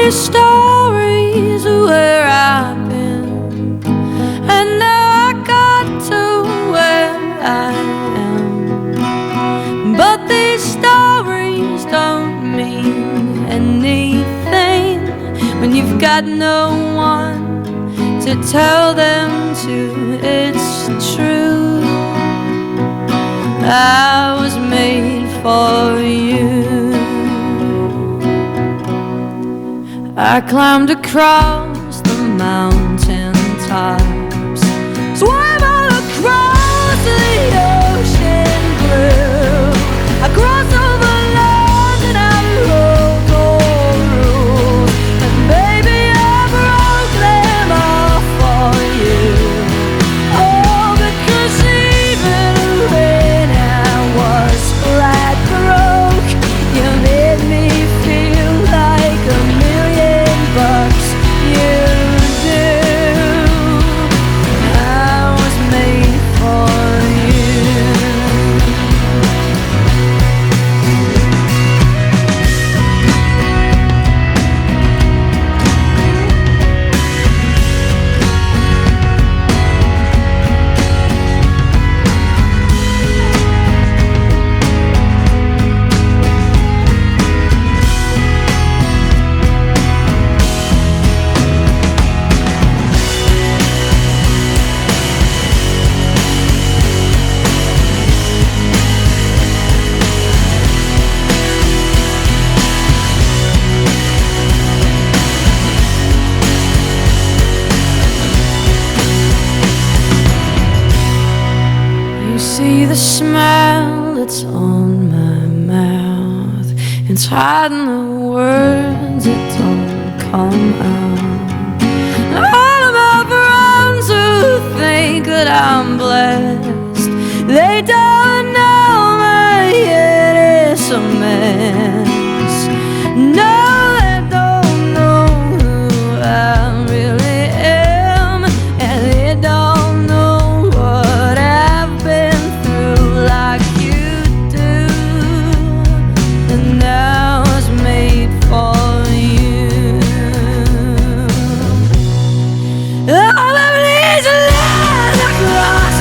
the stories of where I've been, and now I got to where I am. But these stories don't mean anything when you've got no one to tell them to. It's true, I was made for you. I climbed across the mountain tops, swam all across the ocean blue. I crossed over land and I broke all rules, and baby I broke them all for you. Oh, because even when I was flat broke, you made me feel like a million bucks. You do. I was made for you. You see the smile that's on my mouth, it's hiding the words that don't come out. All of my friends who think that I'm blessed, they don't know my head is a mess. No, they don't know who I really am, and they don't know what I've been through like you do. And I was made for you. All of these lines across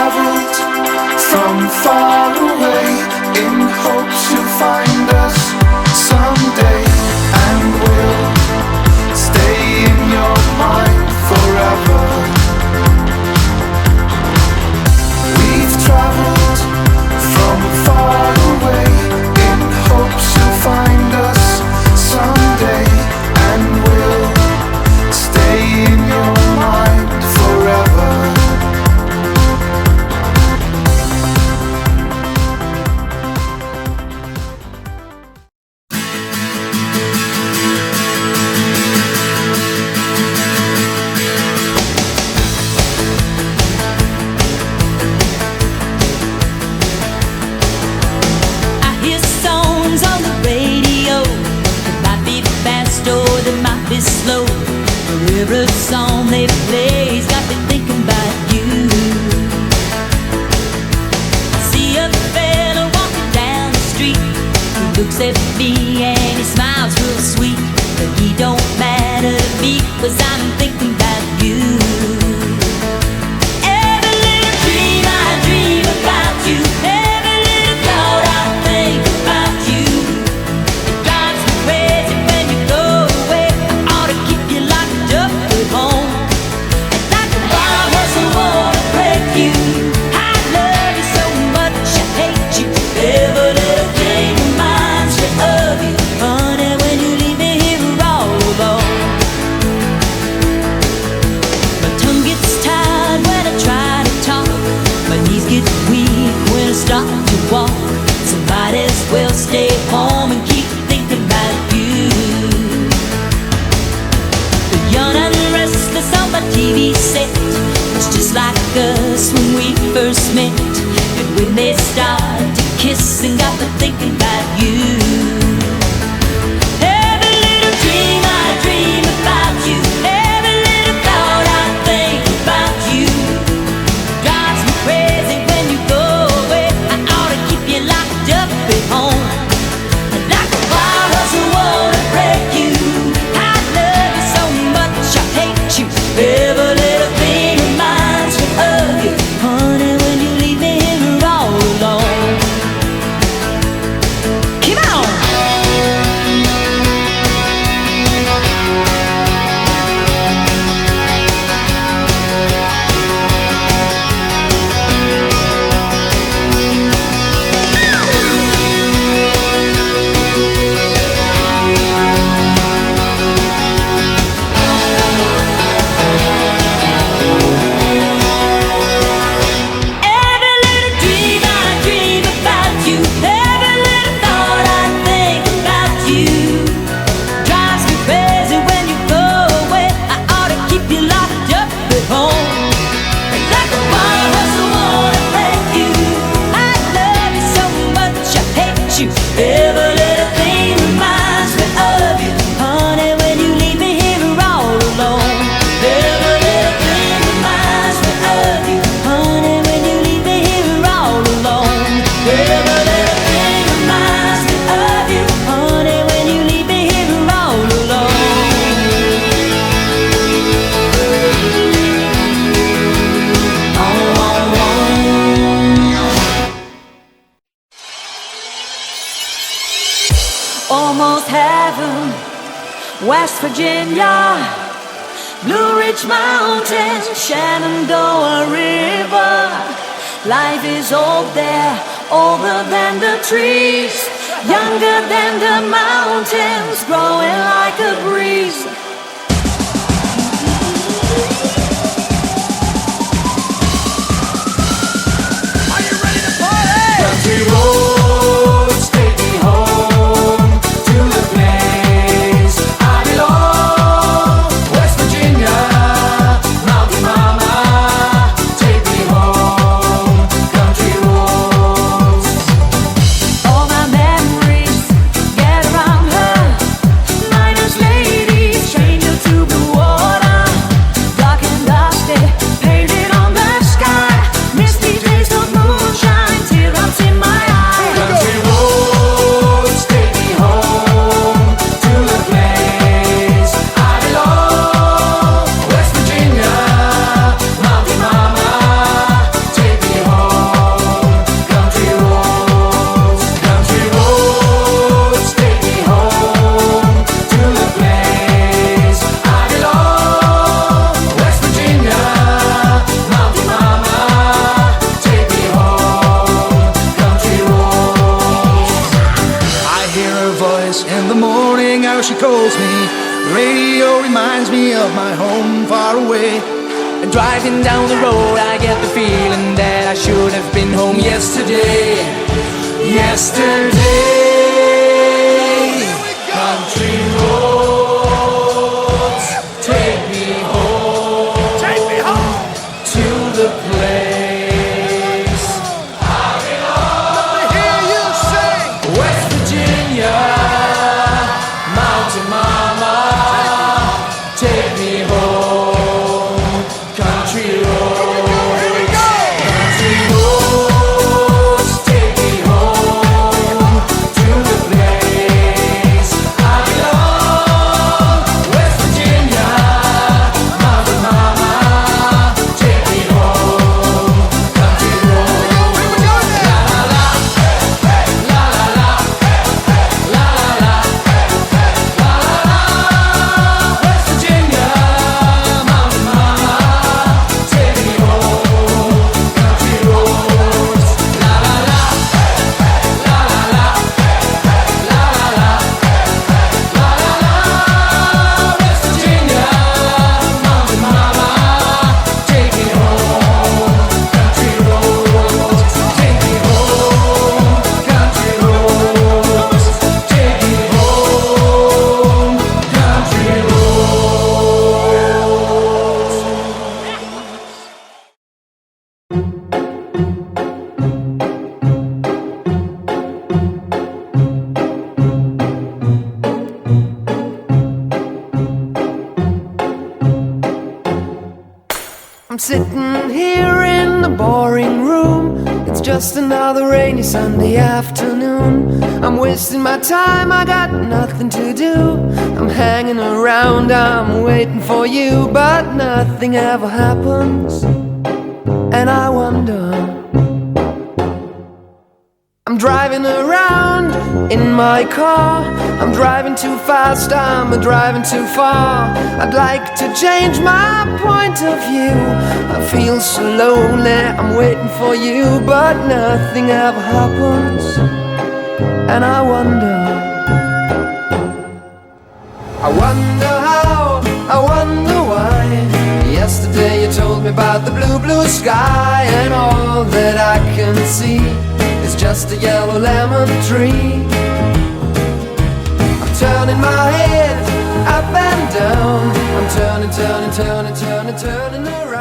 traveled from far away in hopes you'll find us someday, and we'll stay in your mind forever. We've traveled from far away in hopes you'll find us someday, and we'll stay in your mind forever. Slow, every song they play's got me thinking about you. See a fella walking down the street, he looks at me and he smiles real sweet, but he don't matter to me, 'cause I'm thinking about you. Every little dream I dream about you, every little thought I think about you. It drives me crazy when you go away. Keep you locked up at home. And like a virus, I wanna break you. I love you so much, I hate you. Every little thing reminds me of you. Honey, when you leave me here all alone. My tongue gets tired when I try to talk. My knees get weak when I start to walk. So might as well stay home and keep thinking about you. Young and restless on my TV set, it's just like us when we first met. And when they started to kiss and got me thinking about you. Every little dream I dream about you, every little thought I think about you. Drives me crazy when you go away. I ought to keep you locked up at home. And like a virus, I wanna break you. Every little thing reminds me of you. Honey, when you leave me here all alone. Come on! Every little thing reminds me of you. Honey, when you leave me here all alone. Every little thing reminds me of you. Honey, when you leave me here all alone. Every little thing reminds me of you. Honey, when you leave me here all alone. Almost heaven, West Virginia, Blue Ridge Mountains, Shenandoah River. Life is old there, older than the trees, younger than the mountains, growing like a breeze. Are you ready to party? Country roads take me home to the place I belong. West Virginia, Mountain Mama, take me home. Country roads. All my memories get around her. Miner's lady, stranger to blue water. Dark and dusty, painted on the sky. Misty taste of moonshine, teardrops in my eyes. Country roads take me home to the place I belong. West Virginia, Mountain Mama, take me controls me. Radio reminds me of my home far away. And driving down the road, I get the feeling that I should have been home yesterday. Yesterday. Country roads, take me home. Take me home to the place I belong. Let me hear you sing. West Virginia, Mountain Mama, take me home. Country roads, Here we go. country roads, take me home to the place I belong. West Virginia, Mountain Mama, take me home. Country roads. Here we go now. West Virginia, Mountain Mama, take me home. Country roads. La la la, la la la, la la la, la la la. West Virginia, Mountain Mama, take me home. Country roads, take me home. Country roads, take me home. Country I'm sitting here in the boring room. It's just another rainy Sunday afternoon. I'm wasting my time, I got nothing to do. I'm hanging around, I'm waiting for you, but nothing ever happens. And I wonder, I'm driving around in my car. I'm driving too fast, I'm driving too far. I'd like to change my point of view. I feel so lonely, I'm waiting for you, but nothing ever happens. And I wonder how, I wonder why. Yesterday you told me about the blue, blue sky, and all that I can see is just a yellow lemon tree. I'm turning my head up and down. I'm turning, turning, turning, turning, turning around.